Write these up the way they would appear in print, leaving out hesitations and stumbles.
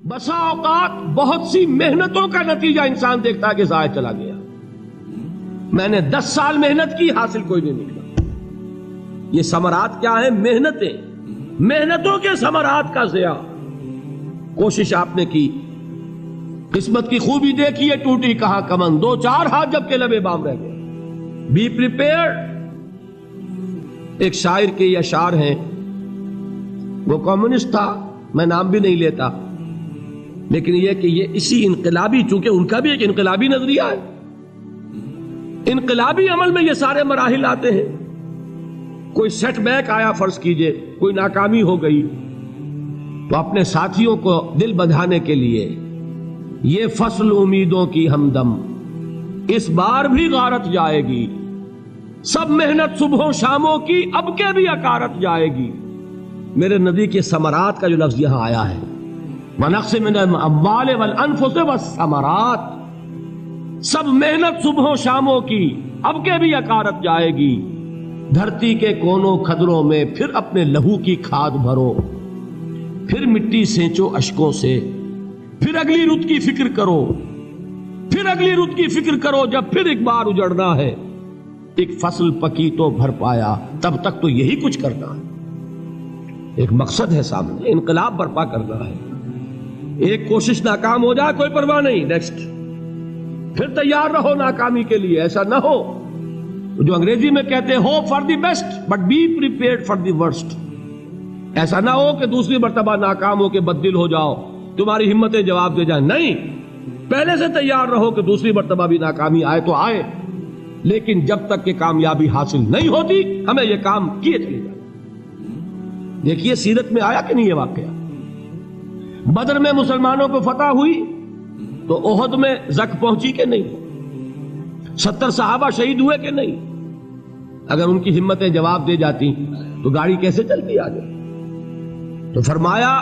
بسا اوقات بہت سی محنتوں کا نتیجہ انسان دیکھتا ہے کہ ضائع چلا گیا. میں نے 10 سال محنت کی، حاصل کوئی نہیں نکلا. یہ ثمرات کیا ہیں؟ محنتوں کے ثمرات کا ضیاع. کوشش آپ نے کی، قسمت کی خوبی دیکھی ہے، ٹوٹی کہاں کمن، 2-4 ہاتھ جب کے لبے بام رہ گئے. Be prepared. ایک شاعر کے یہ اشعار ہیں، وہ کمیونسٹ تھا، میں نام بھی نہیں لیتا، لیکن یہ کہ یہ اسی انقلابی، چونکہ ان کا بھی ایک انقلابی نظریہ ہے، انقلابی عمل میں یہ سارے مراحل آتے ہیں. کوئی سیٹ بیک آیا، فرض کیجئے کوئی ناکامی ہو گئی، تو اپنے ساتھیوں کو دل بندھانے کے لیے یہ فصل امیدوں کی ہمدم اس بار بھی غارت جائے گی، سب محنت صبحوں شاموں کی اب کے بھی اکارت جائے گی. میرے نبی کے ثمرات کا جو لفظ یہاں آیا ہے، وَنَقْصٍ مِّنَ الْأَمْوَالِ وَالْأَنفُسِ وَالثَّمَرَاتِ، سب محنت صبحوں شاموں کی اب کے بھی اکارت جائے گی. دھرتی کے کونوں کھدروں میں پھر اپنے لہو کی کھاد بھرو، پھر مٹی سینچو اشکوں سے، پھر اگلی رت کی فکر کرو، پھر اگلی رت کی فکر کرو، جب پھر ایک بار اجڑنا ہے. ایک فصل پکی تو بھر پایا، تب تک تو یہی کچھ کرنا ہے. ایک مقصد ہے سامنے، انقلاب برپا کرنا ہے. ایک کوشش ناکام ہو جائے کوئی پرواہ نہیں، نیکسٹ. پھر تیار رہو ناکامی کے لیے. ایسا نہ ہو جو انگریزی میں کہتے ہیں hope for the best but be prepared for the worst. ایسا نہ ہو کہ دوسری مرتبہ ناکام ہو کے بددل ہو جاؤ، تمہاری ہمتیں جواب دے جائیں. نہیں، پہلے سے تیار رہو کہ دوسری مرتبہ بھی ناکامی آئے تو آئے، لیکن جب تک کہ کامیابی حاصل نہیں ہوتی ہمیں یہ کام کیے چلے جائیں. دیکھیے سیرت میں آیا کہ نہیں یہ واقعہ. بدر میں مسلمانوں کو فتح ہوئی تو احد میں زک پہنچی کہ نہیں؟ 70 صحابہ شہید ہوئے کہ نہیں؟ اگر ان کی ہمتیں جواب دے جاتی تو گاڑی کیسے چلتی آگے؟ تو فرمایا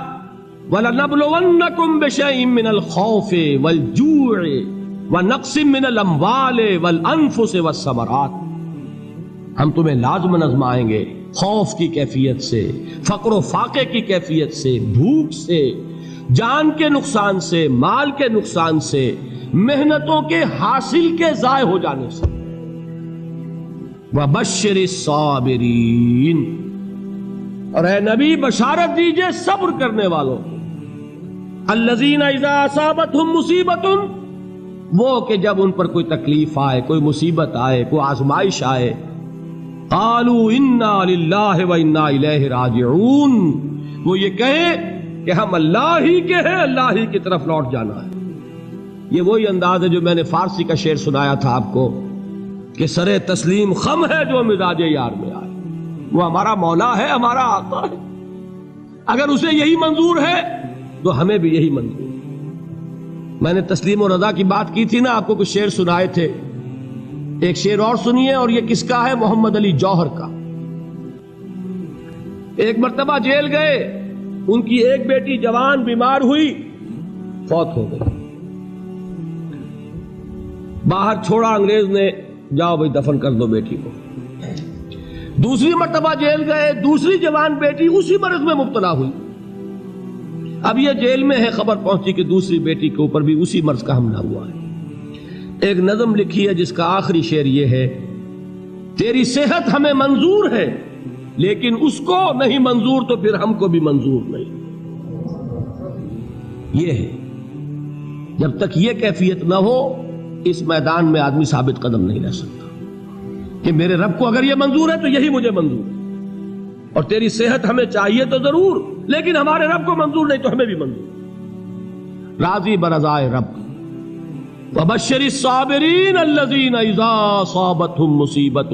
وَلَنَبْلُوَنَّكُمْ بِشَيْءٍ مِّنَ الْخَوْفِ وَالْجُوعِ وَنَقْصٍ مِّنَ الْأَمْوَالِ وَالْأَنفُسِ وَالثَّمَرَاتِ. ہم تمہیں لازم آزمائیں گے، خوف کی کیفیت سے، فقر و فاقے کی کیفیت سے، بھوک سے، جان کے نقصان سے، مال کے نقصان سے، محنتوں کے حاصل کے ضائع ہو جانے سے. وَبَشِّرِ الصَّابِرِينَ، اور اے نبی بشارت دیجئے صبر کرنے والوں کو. الَّذِينَ إِذَا أَصَابَتْهُمْ مُصِيبَةٌ، وہ کہ جب ان پر کوئی تکلیف آئے، کوئی مصیبت آئے، کوئی آزمائش آئے، قالوا انا للہ وانا الیہ راجعون، وہ یہ کہیں کہ ہم اللہ ہی کے ہیں، اللہ ہی کی طرف لوٹ جانا ہے. یہ وہی انداز ہے جو میں نے فارسی کا شعر سنایا تھا آپ کو کہ سرے تسلیم خم ہے جو مزاج یار میں آئے. وہ ہمارا مولا ہے، ہمارا آقا ہے. اگر اسے یہی منظور ہے تو ہمیں بھی یہی منظور ہے. میں نے تسلیم و رضا کی بات کی تھی نا، آپ کو کچھ شعر سنائے تھے. ایک شعر اور سنیے، اور یہ کس کا ہے؟ محمد علی جوہر کا. ایک مرتبہ جیل گئے، ان کی ایک بیٹی جوان بیمار ہوئی، فوت ہو گئی. باہر چھوڑا انگریز نے، جاؤ بھائی دفن کر دو بیٹی کو. دوسری مرتبہ جیل گئے، دوسری جوان بیٹی اسی مرض میں مبتلا ہوئی. اب یہ جیل میں ہے، خبر پہنچی کہ دوسری بیٹی کے اوپر بھی اسی مرض کا حملہ ہوا ہے. ایک نظم لکھی ہے جس کا آخری شعر یہ ہے، تیری صحت ہمیں منظور ہے لیکن اس کو نہیں منظور تو پھر ہم کو بھی منظور نہیں. یہ ہے، جب تک یہ کیفیت نہ ہو اس میدان میں آدمی ثابت قدم نہیں رہ سکتا کہ میرے رب کو اگر یہ منظور ہے تو یہی مجھے منظور ہے، اور تیری صحت ہمیں چاہیے تو ضرور، لیکن ہمارے رب کو منظور نہیں تو ہمیں بھی منظور. راضی برضائے رب. وَبَشِّرِ الصَّابِرِينَ الَّذِينَ إِذَا أَصَابَتْهُمْ مُصِيبَةٌ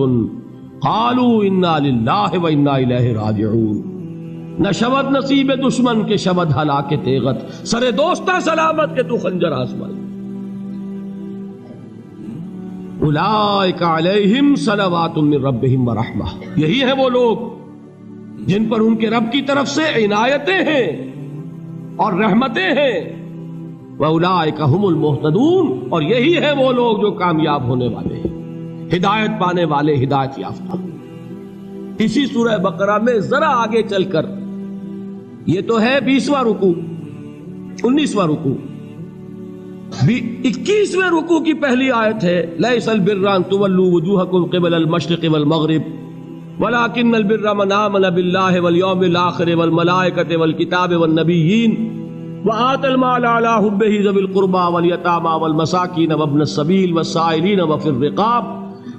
قَالُوا إِنَّا لِلَّهِ وَإِنَّا إِلَيْهِ رَاجِعُونَ. نہ شود نصیب دشمن کے شود ہلاک تیغت، سرے دوستاں سلامت کے تو خنجر آزمائے. اولئک علیہم صلوات من ربہم ورحمہ، یہی ہے وہ لوگ جن پر ان کے رب کی طرف سے عنایتیں ہیں اور رحمتیں ہیں. وَأُولَئِكَ هُمُ الْمُهْتَدُونَ، اور یہی ہے وہ لوگ جو کامیاب ہونے والے ہیں، ہدایت پانے والے، ہدایت یافتہ. اسی سورہ بقرہ میں ذرا آگے چل کر، یہ تو ہے 20واں رکوع، 19واں رکوع، 21ویں رکوع کی پہلی آیت ہے لیس البر ان تولوا وجوہکم قبل المشرق والمغرب ولکن البر من آمن باللہ والیوم الآخر والملائکۃ والکتاب والنبیین وآتى المال على حبه ذوي القربى واليتامى والمساكين وابن السبيل والسائلين وفي الرقاب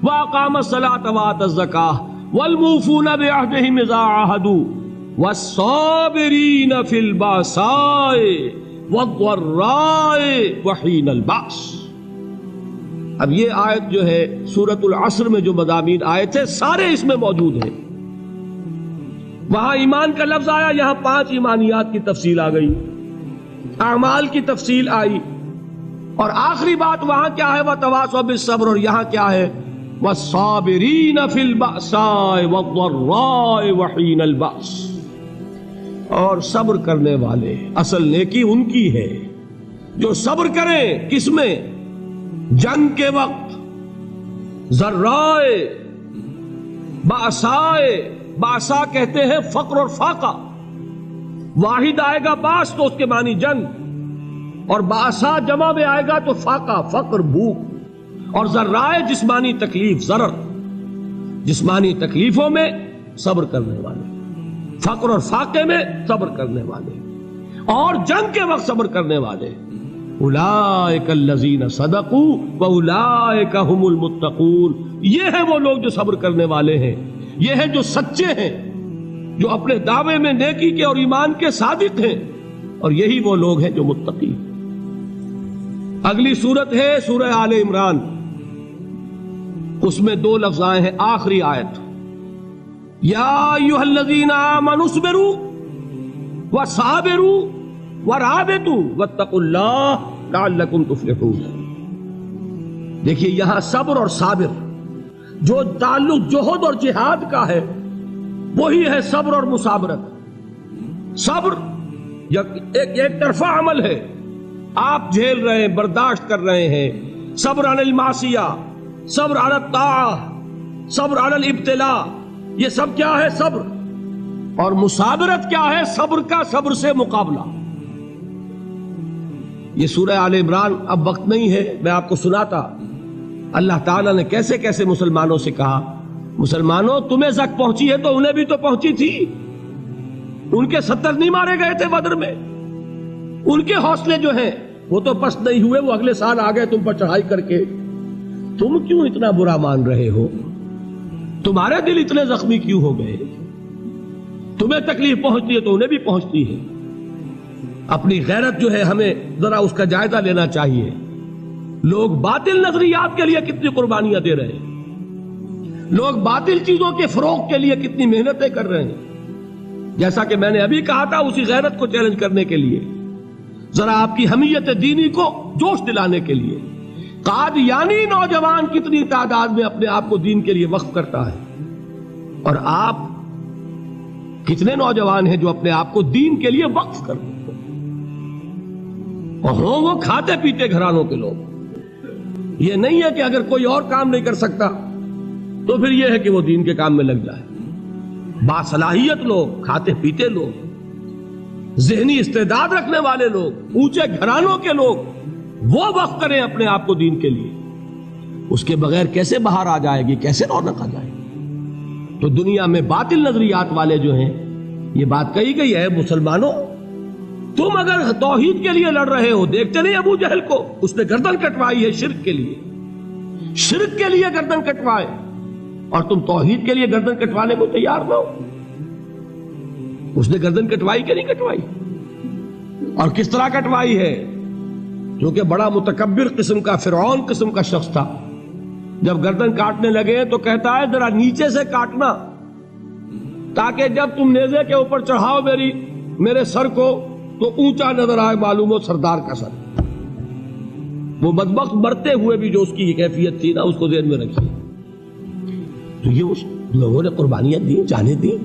وأقام الصلاة وآتى الزكاة والموفون بعهدهم إذا عاهدوا والصابرين في البأساء والضراء وحين البأس۔ اب یہ آیت جو ہے سورۃ العصر میں جو مضامین آئے تھے سارے اس میں موجود ہیں۔ وہاں ایمان کا لفظ آیا، یہاں 5 ایمانیات کی تفصیل آ گئی، اعمال کی تفصیل آئی، اور آخری بات وہاں کیا ہے وَتَوَاصَوْا بِالصَّبْرِ، اور یہاں کیا ہے وَالصَّابِرِينَ فِي الْبَأْسَاءِ وَالضَّرَّاءِ وَحِينَ الْبَأْسِ، اور صبر کرنے والے، اصل نیکی ان کی ہے جو صبر کریں، کس میں؟ جنگ کے وقت، ذرائے، بأسائے، بأسا کہتے ہیں فقر اور فاقہ، واحد آئے گا باس تو اس کے معنی جنگ، اور باسا جمع میں آئے گا تو فاقہ، فقر، بھوک، اور ذرائع جسمانی تکلیف، ضرر، جسمانی تکلیفوں میں صبر کرنے والے، فقر اور فاقے میں صبر کرنے والے، اور جنگ کے وقت صبر کرنے والے۔ اولئک الذین صدقوا واولئک هم المتقون، یہ ہیں وہ لوگ جو صبر کرنے والے ہیں، یہ ہیں جو سچے ہیں، جو اپنے دعوے میں نیکی کے اور ایمان کے صادق ہیں، اور یہی وہ لوگ ہیں جو متقی۔ اگلی سورت ہے سورہ آل عمران، اس میں 2 لفظ آئے ہیں، آخری آیت یا ایھا الذین آمنوا اصبروا وصابروا ورابطوا واتقوا اللہ لعلکم تفلحون۔ دیکھیے یہاں صبر اور صابر جو تعلق جہد اور جہاد کا ہے وہی ہے صبر اور مصابرت۔ صبر ایک طرفہ عمل ہے، آپ جھیل رہے ہیں، برداشت کر رہے ہیں، صبر علی المعصیہ، صبر علی الطاعہ، صبر علی الابتلاء، یہ سب کیا ہے؟ صبر۔ اور مصابرت کیا ہے؟ صبر کا صبر سے مقابلہ۔ یہ سورہ آل عمران، اب وقت نہیں ہے، میں آپ کو سناتا اللہ تعالیٰ نے کیسے کیسے مسلمانوں سے کہا، مسلمانوں تمہیں زک پہنچی ہے تو انہیں بھی تو پہنچی تھی، ان کے 70 نہیں مارے گئے تھے بدر میں، ان کے حوصلے جو ہیں وہ تو پست نہیں ہوئے، وہ اگلے سال آ گئے تم پر چڑھائی کر کے، تم کیوں اتنا برا مان رہے ہو؟ تمہارے دل اتنے زخمی کیوں ہو گئے؟ تمہیں تکلیف پہنچتی ہے تو انہیں بھی پہنچتی ہے۔ اپنی غیرت جو ہے ہمیں ذرا اس کا جائزہ لینا چاہیے۔ لوگ باطل نظریات کے لیے کتنی قربانیاں دے رہے ہیں، لوگ باطل چیزوں کے فروغ کے لیے کتنی محنتیں کر رہے ہیں۔ جیسا کہ میں نے ابھی کہا تھا، اسی غیرت کو چیلنج کرنے کے لیے، ذرا آپ کی حمیت دینی کو جوش دلانے کے لیے، قادیانی نوجوان کتنی تعداد میں اپنے آپ کو دین کے لیے وقف کرتا ہے، اور آپ کتنے نوجوان ہیں جو اپنے آپ کو دین کے لیے وقف کرتے ہیں، اور ہوں وہ کھاتے پیتے گھرانوں کے لوگ۔ یہ نہیں ہے کہ اگر کوئی اور کام نہیں کر سکتا تو پھر یہ ہے کہ وہ دین کے کام میں لگ جائے۔ باصلاحیت لوگ، کھاتے پیتے لوگ، ذہنی استعداد رکھنے والے لوگ، اونچے گھرانوں کے لوگ، وہ وقف کریں اپنے آپ کو دین کے لیے۔ اس کے بغیر کیسے باہر آ جائے گی، کیسے رونق آ جائے گی؟ تو دنیا میں باطل نظریات والے جو ہیں، یہ بات کہی گئی ہے، مسلمانوں تم اگر توحید کے لیے لڑ رہے ہو، دیکھتے نہیں ابو جہل کو، اس نے گردن کٹوائی ہے شرک کے لیے، شرک کے لیے گردن کٹوائے، اور تم توحید کے لیے گردن کٹوانے کو تیار نہ ہو۔ اس نے گردن کٹوائی کہ نہیں کٹوائی؟ اور کس طرح کٹوائی ہے؟ کیونکہ بڑا متکبر قسم کا، فرعون قسم کا شخص تھا، جب گردن کاٹنے لگے تو کہتا ہے ذرا نیچے سے کاٹنا، تاکہ جب تم نیزے کے اوپر چڑھاؤ میرے سر کو تو اونچا نظر آئے، معلوم ہو سردار کا سر۔ وہ بدبخت مرتے ہوئے بھی جو اس کی کیفیت تھی نا، اس کو ذہن میں رکھیے۔ تو یہ اس لوگوں نے قربانیاں دی، جانیں دی،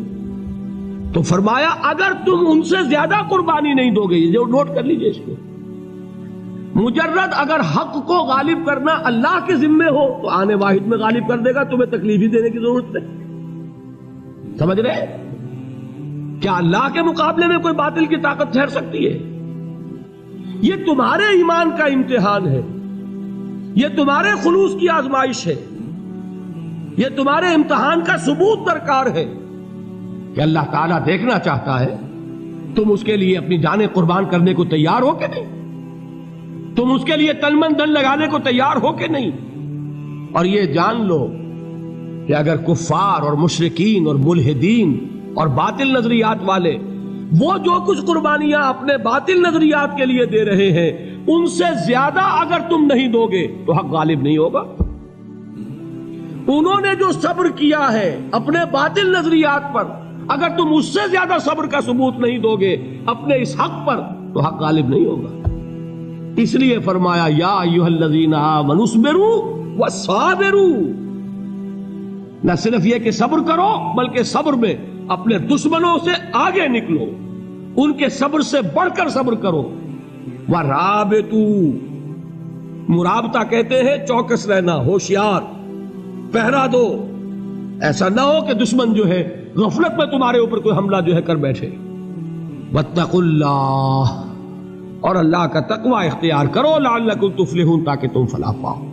تو فرمایا اگر تم ان سے زیادہ قربانی نہیں دو گے، جو نوٹ کر لیجئے اس کو، مجرد اگر حق کو غالب کرنا اللہ کے ذمے ہو تو آنے واحد میں غالب کر دے گا، تمہیں تکلیف ہی دینے کی ضرورت نہیں۔ سمجھ رہے؟ کیا اللہ کے مقابلے میں کوئی باطل کی طاقت ٹھہر سکتی ہے؟ یہ تمہارے ایمان کا امتحان ہے، یہ تمہارے خلوص کی آزمائش ہے، یہ تمہارے امتحان کا ثبوت درکار ہے کہ اللہ تعالیٰ دیکھنا چاہتا ہے تم اس کے لیے اپنی جانیں قربان کرنے کو تیار ہو کہ نہیں، تم اس کے لیے تن من دھن لگانے کو تیار ہو کہ نہیں۔ اور یہ جان لو کہ اگر کفار اور مشرکین اور ملحدین اور باطل نظریات والے وہ جو کچھ قربانیاں اپنے باطل نظریات کے لیے دے رہے ہیں ان سے زیادہ اگر تم نہیں دو گے تو حق غالب نہیں ہوگا۔ انہوں نے جو صبر کیا ہے اپنے باطل نظریات پر، اگر تم اس سے زیادہ صبر کا ثبوت نہیں دو گے اپنے اس حق پر تو حق غالب نہیں ہوگا۔ اس لیے فرمایا یا ایھا الذین آمنوا اصبروا وصابروا، نہ صرف یہ کہ صبر کرو بلکہ صبر میں اپنے دشمنوں سے آگے نکلو، ان کے صبر سے بڑھ کر صبر کرو۔ ورابطوا، مرابطہ کہتے ہیں چوکس رہنا، ہوشیار، پہرا دو، ایسا نہ ہو کہ دشمن جو ہے غفلت میں تمہارے اوپر کوئی حملہ جو ہے کر بیٹھے۔ واتقوا اللہ، اور اللہ کا تقوی اختیار کرو، لعلکم تفلحون، تاکہ تم فلاح پاؤ۔